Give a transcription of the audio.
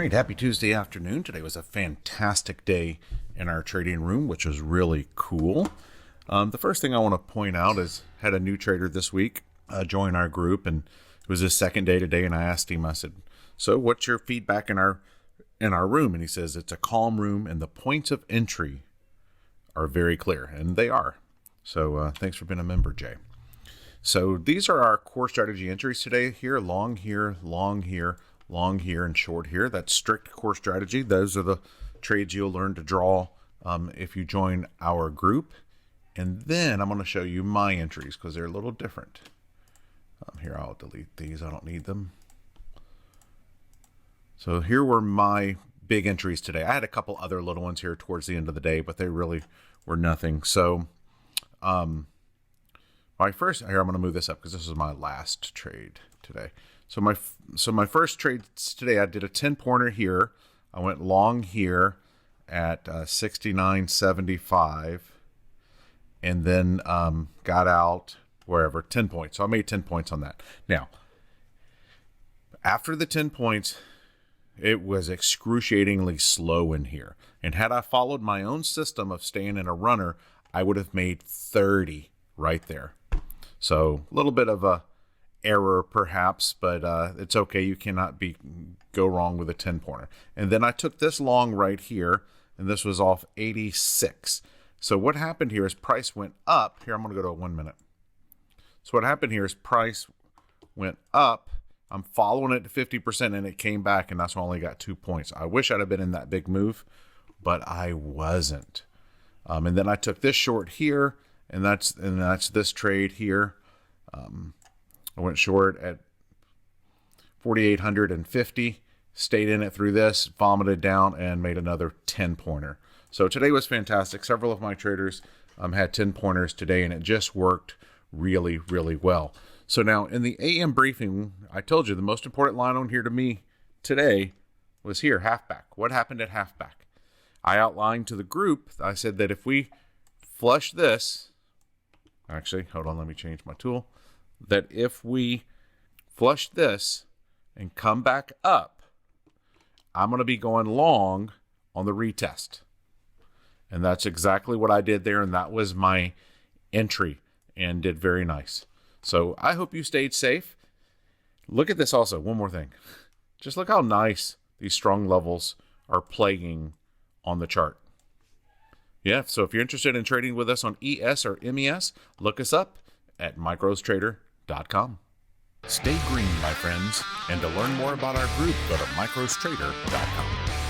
right, happy Tuesday afternoon. Today was a fantastic day in our trading room, which was really cool. The first thing I want to point out is had a new trader this week join our group, and it was his second day today. And I asked him, I said, "So, what's your feedback in our room?" And he says it's a calm room, and the points of entry are very clear, and they are. So, thanks for being a member, Jay. So these are our core strategy entries today. Here, long here, long here, long here, and short here. That's strict core strategy. Those are the trades you'll learn to draw if you join our group. And then I'm going to show you my entries because they're a little different. Here, I'll delete these. I don't need them. So here were my big entries today. I had a couple other little ones here towards the end of the day, but they really were nothing. So my first, here, I'm going to move this up because this is my last trade today. So my first trade today, I did a 10-pointer here. I went long here at 69.75, and then got out wherever 10 points. So I made 10 points on that. Now, after the 10 points, it was excruciatingly slow in here. And had I followed my own system of staying in a runner, I would have made 30 right there. So a little bit of a error perhaps, but it's okay. You cannot go wrong with a 10-pointer. And then I took this long right here, and this was off 86. So what happened here is price went up. Here, I'm going to go to 1 minute. So what happened here is price went up. I'm following it to 50%, and it came back, and that's why I only got 2 points. I wish I'd have been in that big move, but I wasn't. And then I took this short here, and that's this trade here. I went short at 4,850, stayed in it through this, vomited down, and made another 10-pointer. So today was fantastic. Several of my traders had 10-pointers today, and it just worked really, really well. So now in the AM briefing, I told you the most important line on here to me today was here, halfback. What happened at halfback? I outlined to the group, I said that if we flush this, actually, hold on, let me change my tool, that if we flush this and come back up, I'm going to be going long on the retest. And that's exactly what I did there, and that was my entry, and did very nice. So I hope you stayed safe. Look at this also, one more thing. Just look how nice these strong levels are playing on the chart. Yeah, so if you're interested in trading with us on ES or MES, look us up at microstrader.com. Stay green, my friends, and to learn more about our group, go to microstrader.com.